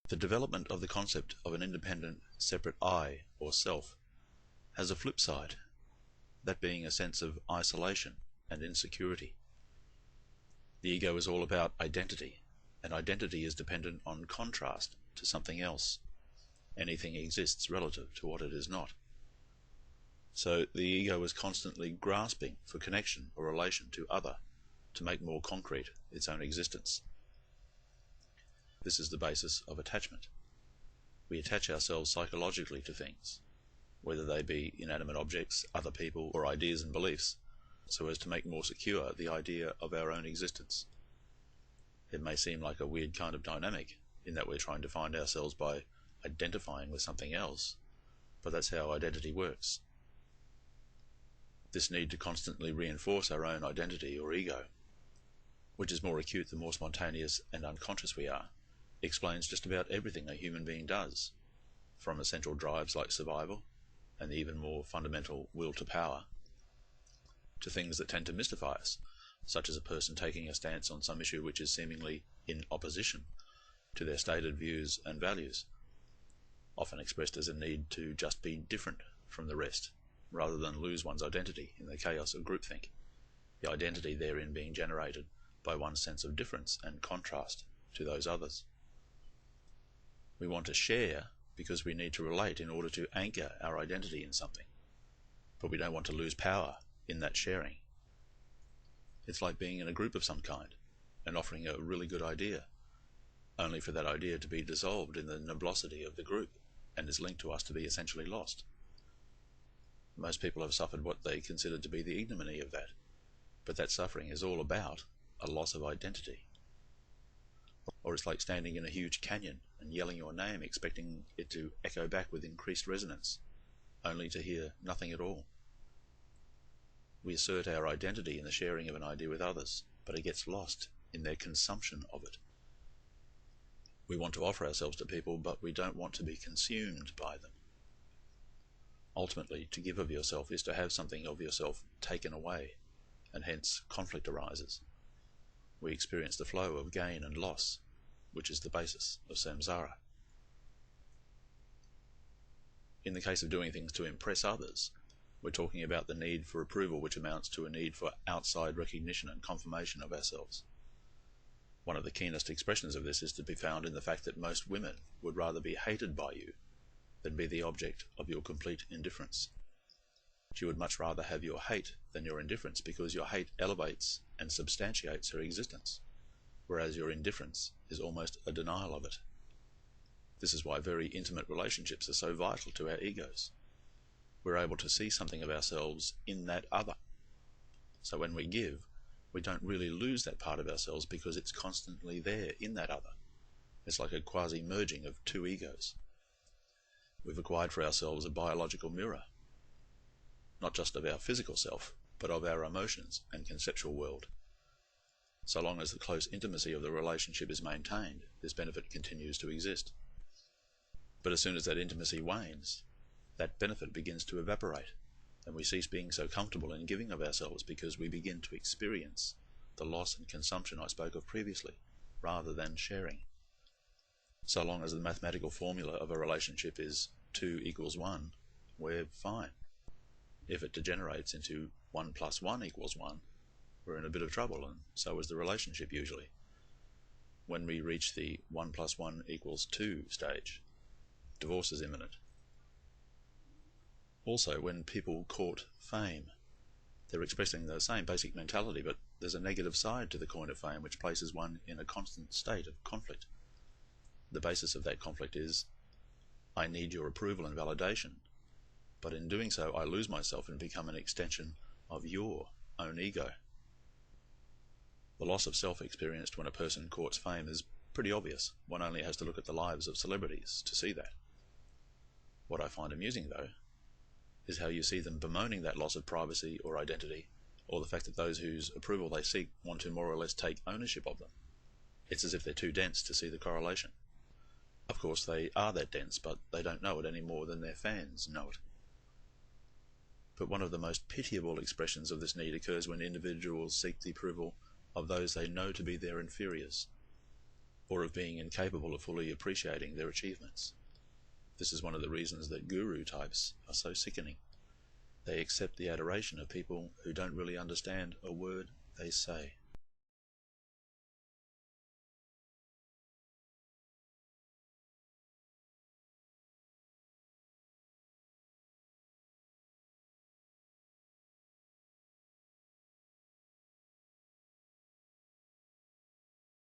The development of the concept of an independent, separate I, or self, has a flip side, that being a sense of isolation and insecurity. The ego is all about identity, and identity is dependent on contrast to something else. Anything exists relative to what it is not. So the ego is constantly grasping for connection or relation to other to make more concrete its own existence. This is the basis of attachment. We attach ourselves psychologically to things, whether they be inanimate objects, other people, or ideas and beliefs, so as to make more secure the idea of our own existence. It may seem like a weird kind of dynamic, in that we're trying to find ourselves by identifying with something else, but that's how identity works. This need to constantly reinforce our own identity or ego, which is more acute the more spontaneous and unconscious we are, explains just about everything a human being does, from essential drives like survival and the even more fundamental will to power, to things that tend to mystify us, such as a person taking a stance on some issue which is seemingly in opposition to their stated views and values, often expressed as a need to just be different from the rest, rather than lose one's identity in the chaos of groupthink, the identity therein being generated by one's sense of difference and contrast to those others. We want to share because we need to relate in order to anchor our identity in something, but we don't want to lose power in that sharing. It's like being in a group of some kind and offering a really good idea, only for that idea to be dissolved in the nebulosity of the group and is linked to us to be essentially lost. Most people have suffered what they consider to be the ignominy of that, but that suffering is all about a loss of identity. Or it's like standing in a huge canyon and yelling your name, expecting it to echo back with increased resonance, only to hear nothing at all. We assert our identity in the sharing of an idea with others, but it gets lost in their consumption of it. We want to offer ourselves to people, but we don't want to be consumed by them. Ultimately, to give of yourself is to have something of yourself taken away, and hence conflict arises. We experience the flow of gain and loss, which is the basis of samsara. In the case of doing things to impress others, we're talking about the need for approval, which amounts to a need for outside recognition and confirmation of ourselves. One of the keenest expressions of this is to be found in the fact that most women would rather be hated by you than be the object of your complete indifference. She would much rather have your hate than your indifference, because your hate elevates and substantiates her existence, whereas your indifference is almost a denial of it. This is why very intimate relationships are so vital to our egos. We're able to see something of ourselves in that other. So when we give, we don't really lose that part of ourselves because it's constantly there in that other. It's like a quasi-merging of two egos. We've acquired for ourselves a biological mirror, not just of our physical self, but of our emotions and conceptual world. So long as the close intimacy of the relationship is maintained, this benefit continues to exist. But as soon as that intimacy wanes, that benefit begins to evaporate, and we cease being so comfortable in giving of ourselves because we begin to experience the loss and consumption I spoke of previously, rather than sharing. So long as the mathematical formula of a relationship is 2 = 1, we're fine. If it degenerates into 1 + 1 = 1, we're in a bit of trouble, and so is the relationship usually. When we reach the 1 + 1 = 2 stage, divorce is imminent. Also, when people court fame, they're expressing the same basic mentality, but there's a negative side to the coin of fame which places one in a constant state of conflict. The basis of that conflict is, I need your approval and validation, but in doing so I lose myself and become an extension of your own ego. The loss of self experienced when a person courts fame is pretty obvious. One only has to look at the lives of celebrities to see that. What I find amusing, though, is how you see them bemoaning that loss of privacy or identity, or the fact that those whose approval they seek want to more or less take ownership of them. It's as if they're too dense to see the correlation. Of course, they are that dense, but they don't know it any more than their fans know it. But one of the most pitiable expressions of this need occurs when individuals seek the approval of those they know to be their inferiors. or of being incapable of fully appreciating their achievements. This is one of the reasons that guru types are so sickening. They accept the adoration of people who don't really understand a word they say.